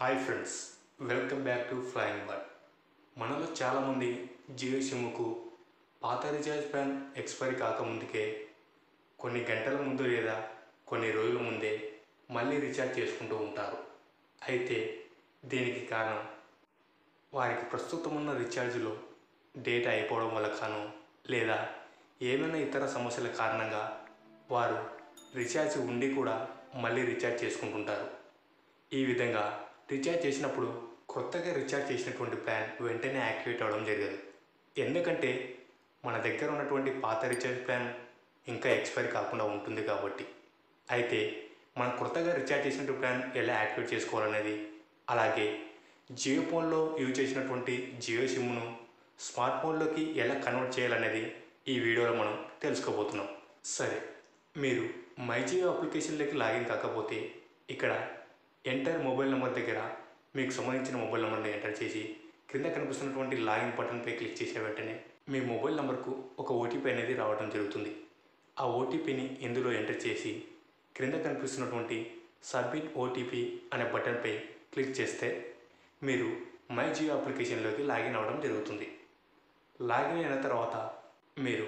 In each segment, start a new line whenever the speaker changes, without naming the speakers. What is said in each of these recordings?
Hi friends, welcome back to flying bird. మనలో చాలామంది జియో సిమ్కు పాత రీఛార్జ్ ప్లాన్ ఎక్స్పైరీ కాకముందుకే కొన్ని గంటల ముందు లేదా కొన్ని రోజుల ముందే మళ్ళీ రీఛార్జ్ చేసుకుంటూ ఉంటారు. అయితే దీనికి కారణం వారికి ప్రస్తుతం ఉన్న రీఛార్జ్లో డేటా అయిపోవడం వల్ల కాను లేదా ఏమైనా ఇతర సమస్యల కారణంగా వారు రీఛార్జ్ ఉండి కూడా మళ్ళీ రీఛార్జ్ చేసుకుంటుంటారు. ఈ విధంగా రీఛార్జ్ చేసినప్పుడు కొత్తగా రీఛార్జ్ చేసినటువంటి ప్లాన్ వెంటనే యాక్టివేట్ అవ్వడం జరగదు. ఎందుకంటే మన దగ్గర ఉన్నటువంటి పాత రీఛార్జ్ ప్లాన్ ఇంకా ఎక్స్పైర్ కాకుండా ఉంటుంది కాబట్టి. అయితే మనం కొత్తగా రీఛార్జ్ చేసినటువంటి ప్లాన్ ఎలా యాక్టివేట్ చేసుకోవాలనేది, అలాగే జియో ఫోన్లో యూజ్ చేసినటువంటి జియో సిమ్ను స్మార్ట్ ఫోన్లోకి ఎలా కన్వర్ట్ చేయాలనేది ఈ వీడియోలో మనం తెలుసుకోబోతున్నాం. సరే, మీరు మై జియో అప్లికేషన్లోకి లాగిన్ కాకపోతే ఇక్కడ ఎంటర్ మొబైల్ నెంబర్ దగ్గర మీకు సంబంధించిన మొబైల్ నెంబర్ని ఎంటర్ చేసి క్రింద కనిపిస్తున్నటువంటి లాగిన్ బటన్పై క్లిక్ చేసిన వెంటనే మీ మొబైల్ నెంబర్కు ఒక ఓటీపీ అనేది రావడం జరుగుతుంది. ఆ ఓటీపీని ఇందులో ఎంటర్ చేసి క్రింద కనిపిస్తున్నటువంటి సబ్మిట్ ఓటీపీ అనే బటన్పై క్లిక్ చేస్తే మీరు మై జియో అప్లికేషన్లోకి లాగిన్ అవ్వడం జరుగుతుంది. లాగిన్ అయిన తర్వాత మీరు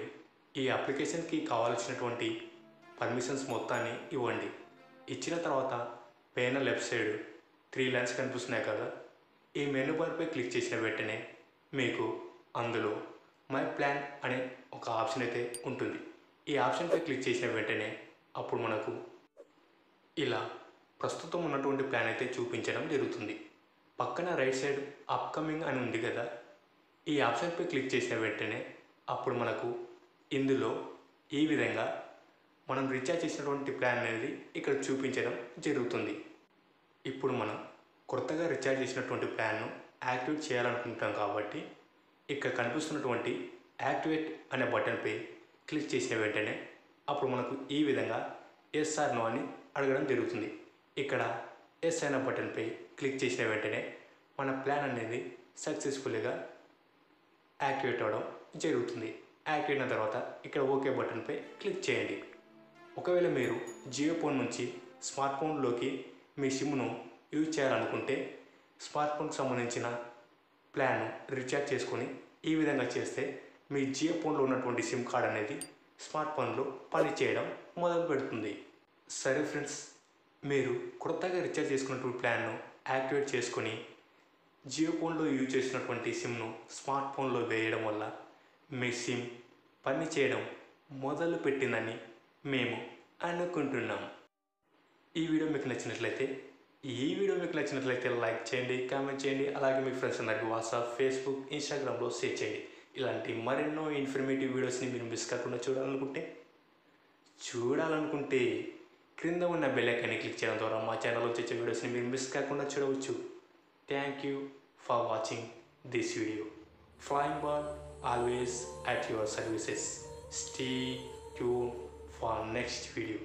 ఈ అప్లికేషన్కి కావాల్సినటువంటి పర్మిషన్స్ మొత్తాన్ని ఇవ్వండి. ఇచ్చిన తర్వాత పైన లెఫ్ట్ సైడ్ 3 లైన్స్ కనిపిస్తున్నాయి కదా, ఈ మెనూ బార్పై క్లిక్ చేసిన వెంటనే మీకు అందులో మై ప్లాన్ అనే ఒక ఆప్షన్ అయితే ఉంటుంది. ఈ ఆప్షన్పై క్లిక్ చేసిన వెంటనే అప్పుడు మనకు ఇలా ప్రస్తుతం ఉన్నటువంటి ప్లాన్ అయితే చూపించడం జరుగుతుంది. పక్కన రైట్ సైడ్ అప్కమింగ్ అని ఉంది కదా, ఈ ఆప్షన్పై క్లిక్ చేసిన వెంటనే అప్పుడు మనకు ఇందులో ఈ విధంగా మనం రీఛార్జ్ చేసినటువంటి ప్లాన్ అనేది ఇక్కడ చూపించడం జరుగుతుంది. ఇప్పుడు మనం కొత్తగా రీఛార్జ్ చేసినటువంటి ప్లాన్ను యాక్టివేట్ చేయాలనుకుంటాం కాబట్టి ఇక్కడ కనిపిస్తున్నటువంటి యాక్టివేట్ అనే బటన్పై క్లిక్ చేసిన వెంటనే అప్పుడు మనకు ఈ విధంగా ఎస్ ఆర్ నో అని అడగడం జరుగుతుంది. ఇక్కడ ఎస్ అనే బటన్పై క్లిక్ చేసిన వెంటనే మన ప్లాన్ అనేది సక్సెస్ఫుల్గా యాక్టివేట్ అవ్వడం జరుగుతుంది. యాక్టివేట్ అయిన తర్వాత ఇక్కడ ఓకే బటన్పై క్లిక్ చేయండి. ఒకవేళ మీరు జియో ఫోన్ నుంచి స్మార్ట్ ఫోన్లోకి మీ సిమ్ను యూజ్ చేయాలనుకుంటే స్మార్ట్ ఫోన్కి సంబంధించిన ప్లాన్ను రీఛార్జ్ చేసుకొని ఈ విధంగా చేస్తే మీ జియో ఫోన్లో ఉన్నటువంటి సిమ్ కార్డ్ అనేది స్మార్ట్ ఫోన్లో పనిచేయడం మొదలు పెడుతుంది. సరే ఫ్రెండ్స్, మీరు కొత్తగా రీఛార్జ్ చేసుకున్నటువంటి ప్లాన్ను యాక్టివేట్ చేసుకొని జియో ఫోన్లో యూజ్ చేసినటువంటి సిమ్ను స్మార్ట్ ఫోన్లో వేయడం వల్ల మీ సిమ్ పనిచేయడం మొదలు పెట్టిందని మేము అనుకుంటున్నాం. ఈ వీడియో మీకు నచ్చినట్లయితే లైక్ చేయండి, కామెంట్ చేయండి, అలాగే మీ ఫ్రెండ్స్ అందరికీ వాట్సాప్, ఫేస్బుక్, ఇన్స్టాగ్రామ్లో షేర్ చేయండి. ఇలాంటి మరెన్నో ఇన్ఫర్మేటివ్ వీడియోస్ని మీరు మిస్ కాకుండా చూడాలనుకుంటే క్రింద ఉన్న బెల్ ఐకాన్ని క్లిక్ చేయడం ద్వారా మా ఛానల్లో వచ్చే వీడియోస్ని మీరు మిస్ కాకుండా చూడవచ్చు. Thank you for watching this video. Flying bird always at your services. Stay tuned for next video.